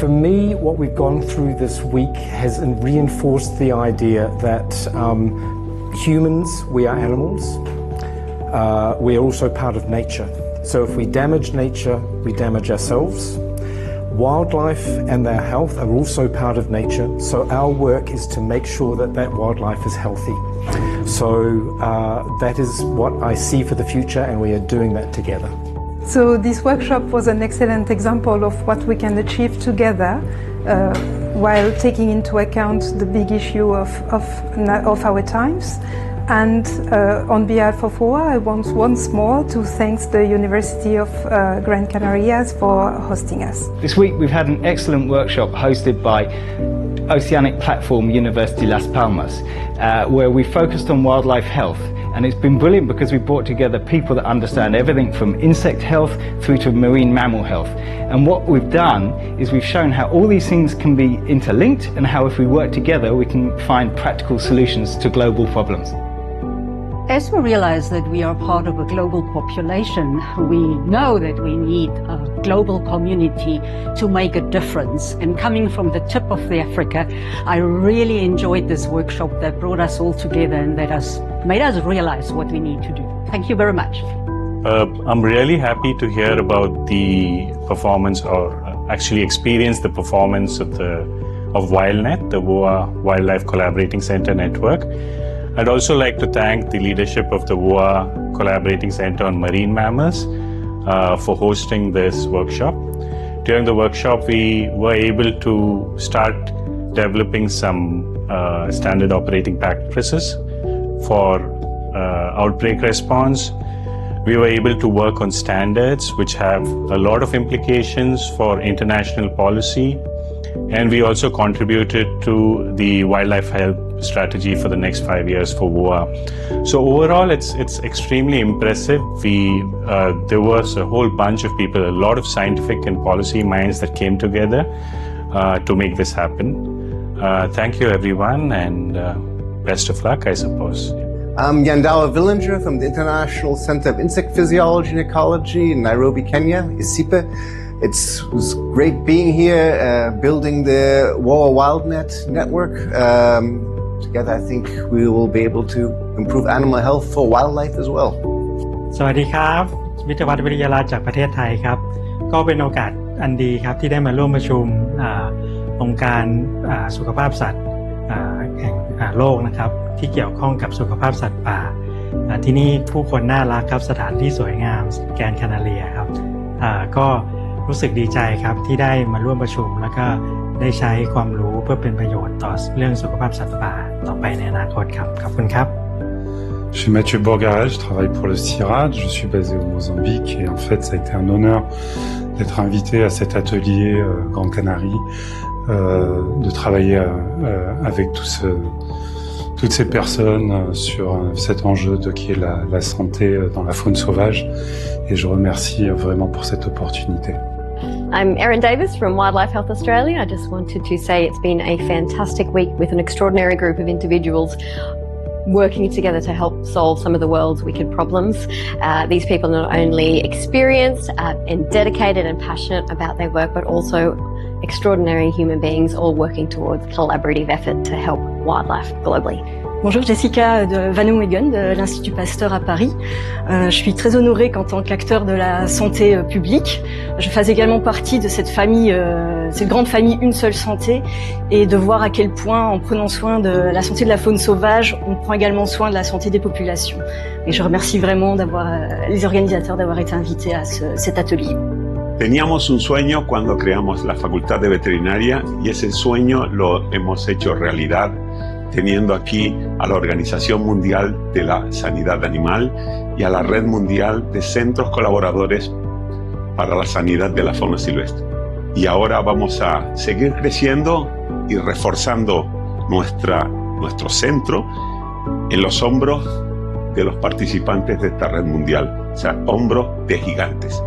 For me, what we've gone through this week has reinforced the idea that humans, we are animals. We are also part of nature. So if we damage nature, we damage ourselves. Wildlife and their health are also part of nature, so our work is to make sure that that wildlife is healthy. So that is what I see for the future, and we are doing that together. So this workshop was an excellent example of what we can achieve together while taking into account the big issue of our times. And on behalf of WOA, I want once more to thank the University of Gran Canarias for hosting us. This week we've had an excellent workshop hosted by Oceanic Platform University Las Palmas, where we focused on wildlife health. And it's been brilliant because we brought together people that understand everything from insect health through to marine mammal health. And what we've done is we've shown how all these things can be interlinked and how if we work together we can find practical solutions to global problems. As we realize that we are part of a global population, we know that we need a global community to make a difference. And coming from the tip of Africa, I really enjoyed this workshop that brought us all together and that has made us realize what we need to do. Thank you very much. I'm really happy to hear about the performance, or actually experience the performance of WildNet, the WOA Wildlife Collaborating Center Network. I'd also like to thank the leadership of the WOA Collaborating Center on Marine Mammals for hosting this workshop. During the workshop, we were able to start developing some standard operating practices for outbreak response. We were able to work on standards which have a lot of implications for international policy, and we also contributed to the wildlife health strategy for the next 5 years for WOA. So overall, it's extremely impressive. There was a whole bunch of people, a lot of scientific and policy minds that came together to make this happen. Thank you, everyone, and best of luck, I suppose. I'm Yandawa Villinger from the International Center of Insect Physiology and Ecology in Nairobi, Kenya, ISIPE. It was great being here, building the WOA WildNet network. Together, I think we will be able to improve animal health for wildlife as well. สวัสดีครับวิทยาวัฒน์วิทยาลัยจากประเทศไทยครับก็เป็นโอกาสอันดีครับที่ได้มาร่วมประชุมองค์การสุขภาพสัตว์แห่งโลกนะครับที่เกี่ยวข้องกับสุขภาพสัตว์ป่าที่นี่ผู้คนน่ารักครับสถานที่สวยงามแกรนด์แคนาเรียครับก็รู้สึกดีใจครับที่ได้มาร่วมประชุมแล้วก็ได้ใช้ความรู้เพื่อเป็นประโยชน์ต่อเรื่องสุขภาพสัตว์ป่าต่อไปในอนาคตครับขอบคุณครับ Je suis Mathieu Bourgaret, je travaille pour le CIRAD, je suis basé au Mozambique et en fait ça a été un honneur d'être invité à cet atelier Grande Canarie, de travailler avec toutes ces personnes sur cet enjeu qui est la santé dans la faune sauvage, et je remercie vraiment pour cette opportunité. I'm Erin Davis from Wildlife Health Australia. I just wanted to say it's been a fantastic week with an extraordinary group of individuals working together to help solve some of the world's wicked problems. These people are not only experienced and dedicated and passionate about their work, but also extraordinary human beings all working towards collaborative effort to help wildlife globally. Bonjour, Jessica de Vanhomwegen de l'Institut Pasteur à Paris. Je suis très honorée qu'en tant qu'acteur de la santé publique, je fasse également partie de cette famille, cette grande famille Une Seule Santé, et de voir à quel point, en prenant soin de la santé de la faune sauvage, on prend également soin de la santé des populations. Et je remercie vraiment les organisateurs d'avoir été invités à cet atelier. Teníamos un sueño cuando creamos la Facultad de Veterinaria y ese sueño lo hemos hecho realidad, teniendo aquí a la Organización Mundial de la Sanidad Animal y a la Red Mundial de Centros Colaboradores para la Sanidad de la Fauna Silvestre. Y ahora vamos a seguir creciendo y reforzando nuestro centro en los hombros de los participantes de esta red mundial, o sea, hombros de gigantes.